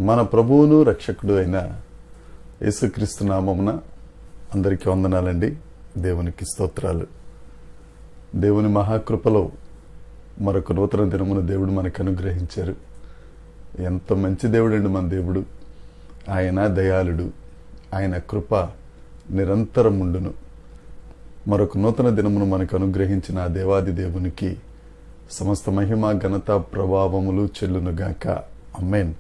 మన ప్రభువును రక్షకుడు అయిన యేసుక్రీస్తు నామమున అందరికీ వందనాలండి. దేవునికి స్తోత్రాలు. దేవుని మహాకృపలో మరొక నూతన దినమున దేవుడు మనకు అనుగ్రహించారు. ఎంత మంచి దేవుడండి మన దేవుడు. ఆయన దయాళుడు, ఆయన కృప నిరంతరం ఉండును. మరొక నూతన దినమును మనకు అనుగ్రహించిన ఆ దేవాది దేవునికి సమస్త మహిమ ఘనత ప్రభావములు చెల్లునుగాక. ఆమేన్.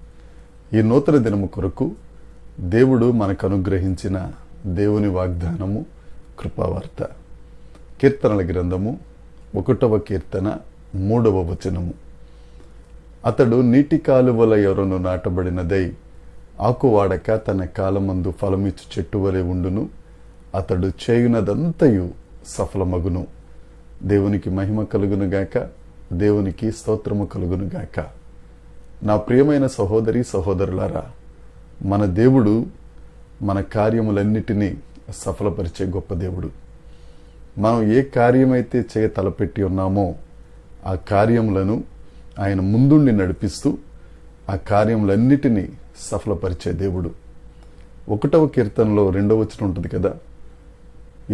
ఈ నూతన దినము కొరకు దేవుడు మనకు అనుగ్రహించిన దేవుని వాగ్దానము కృపావార్త. కీర్తనల గ్రంథము 1వ కీర్తన 3వ వచనము. అతడు నీటి కాలువల యొరను నాటబడినదై ఆకువాడక తన కాలమందు ఫలమిచ్చు చెట్టు వలె ఉండును. అతడు చేయునదంతయు సఫలమగును. దేవునికి మహిమ కలుగునుగాక. దేవునికి స్తోత్రము కలుగునుగాక. నా ప్రియమైన సహోదరి సహోదరులారా, మన దేవుడు మన కార్యములన్నిటినీ సఫలపరిచే గొప్ప దేవుడు. మనం ఏ కార్యమైతే చేయ తలపెట్టి ఉన్నామో ఆ కార్యములను ఆయన ముందుండి నడిపిస్తూ ఆ కార్యములన్నిటినీ సఫలపరిచే దేవుడు. 1వ కీర్తనలో 2వ వచనం ఉంటుంది కదా,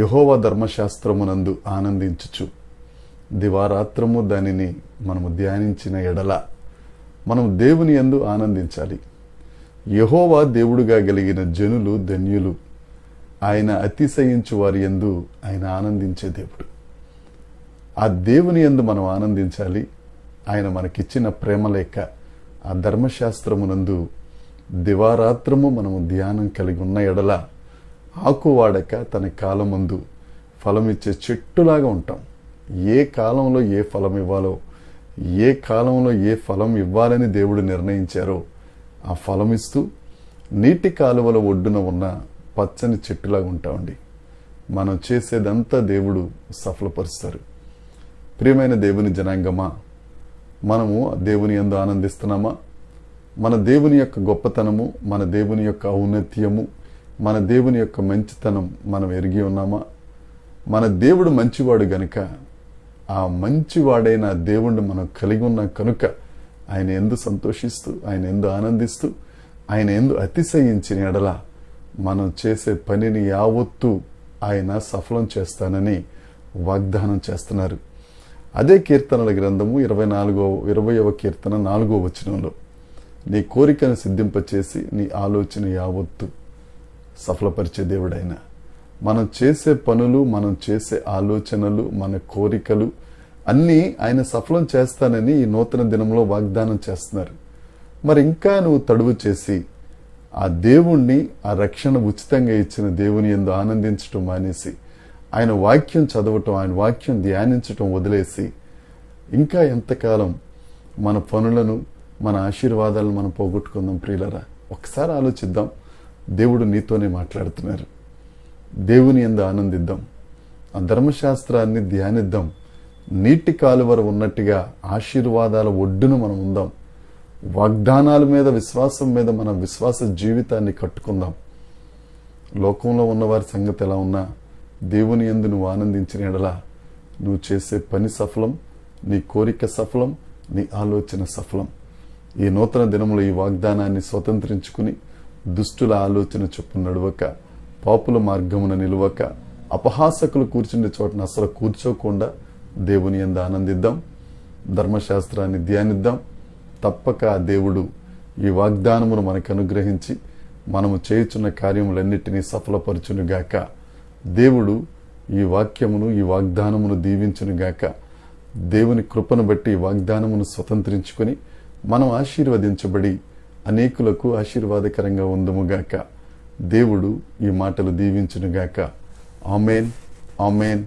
యెహోవా ధర్మశాస్త్రమునందు ఆనందించుచు దివారాత్రము దానిని మనము ధ్యానించిన ఎడల మనం దేవుని యందు ఆనందించాలి. యెహోవా దేవుడుగా కలిగిన జనులు ధన్యులు. ఆయన అతిశయించు వారి యందు ఆయన ఆనందించే దేవుడు. ఆ దేవుని యందు మనం ఆనందించాలి. ఆయన మనకిచ్చిన ప్రేమలేఖ ఆ ధర్మశాస్త్రమునందు దివారాత్రము మనము ధ్యానం కలిగి ఉన్న ఎడల ఆకువాడక తన కాలమందు ఫలమిచ్చే చెట్టులాగా ఉంటాం. ఏ కాలంలో ఏ ఫలం ఇవ్వాలో, ఏ కాలంలో ఏ ఫలం ఇవ్వాలని దేవుడు నిర్ణయించారో ఆ ఫలం ఇస్తూ నీటి కాలువల ఒడ్డున ఉన్న పచ్చని చెట్టులాగా ఉంటామండి. మనం చేసేదంతా దేవుడు సఫలపరుస్తారు. ప్రియమైన దేవుని జనాంగమా, మనము దేవుని యందు ఆనందిస్తున్నామా? మన దేవుని యొక్క గొప్పతనము, మన దేవుని యొక్క ఔన్నత్యము, మన దేవుని యొక్క మంచితనం మనం ఎరిగి ఉన్నామా? మన దేవుడు మంచివాడు గనుక ఆ మంచివాడైన దేవుణ్ణి మనం కలిగి ఉన్నాం కనుక ఆయన యందు సంతోషిస్తూ, ఆయన యందు ఆనందిస్తూ, ఆయన యందు అతిశయించిన ఎడల మనం చేసే పనిని యావత్తు ఆయన సఫలం చేస్తానని వాగ్దానం చేస్తున్నారు. అదే కీర్తనల గ్రంథము 20వ కీర్తన 4వ వచనంలో, నీ కోరికను సిద్ధింపచేసి నీ ఆలోచన యావత్తు సఫలపరిచే దేవుడైన. మనం చేసే పనులు, మనం చేసే ఆలోచనలు, మన కోరికలు అన్నీ ఆయన సఫలం చేస్తానని ఈ నూతన దినంలో వాగ్దానం చేస్తున్నారు. మరి ఇంకా నువ్వు తడువు చేసి ఆ దేవుణ్ణి, ఆ రక్షణ ఉచితంగా ఇచ్చిన దేవుని యందు ఆనందించటం మానేసి ఆయన వాక్యం చదవటం, ఆయన వాక్యం ధ్యానించటం వదిలేసి ఇంకా ఎంతకాలం మన పనులను, మన ఆశీర్వాదాలను మనం పోగొట్టుకుందాం? ప్రియులరా, ఒకసారి ఆలోచిద్దాం. దేవుడు నీతోనే మాట్లాడుతున్నారు. దేవుని యందు ఆనందిద్దాం. ఆ ధర్మశాస్త్రాన్ని ధ్యానిద్దాం. నీటి కాలువర ఉన్నట్టుగా ఆశీర్వాదాల ఒడ్డును మనం ఉందాం. వాగ్దానాల మీద, విశ్వాసం మీద మన విశ్వాస జీవితాన్ని కట్టుకుందాం. లోకంలో ఉన్నవారి సంగతి ఎలా ఉన్నా దేవుని యందు నువ్వు ఆనందించిన ఎడల నువ్వు చేసే పని సఫలం, నీ కోరిక సఫలం, నీ ఆలోచన సఫలం. ఈ నూతన దినములో ఈ వాగ్దానాన్ని స్వతంత్రించుకుని దుష్టుల ఆలోచన చొప్పున నడవక, పాపుల మార్గమున నిలువక, అపహాసకులు కూర్చుండే చోటన అసలు కూర్చోకుండా దేవుని యందు ఆనందిద్దాం. ధర్మశాస్త్రాన్ని ధ్యానిద్దాం. తప్పక ఆ దేవుడు ఈ వాగ్దానమును మనకు అనుగ్రహించి మనము చేయుచున్న కార్యములన్నిటినీ సఫలపరచునుగాక. దేవుడు ఈ వాక్యమును, ఈ వాగ్దానమును దీవించునుగాక. దేవుని కృపను బట్టి ఈ వాగ్దానమును స్వతంత్రించుకొని మనం ఆశీర్వదించబడి అనేకులకు ఆశీర్వాదకరంగా ఉందుముగాక. దేవుడు ఈ మాటలు దీవించునుగాక. ఆమేన్, ఆమేన్.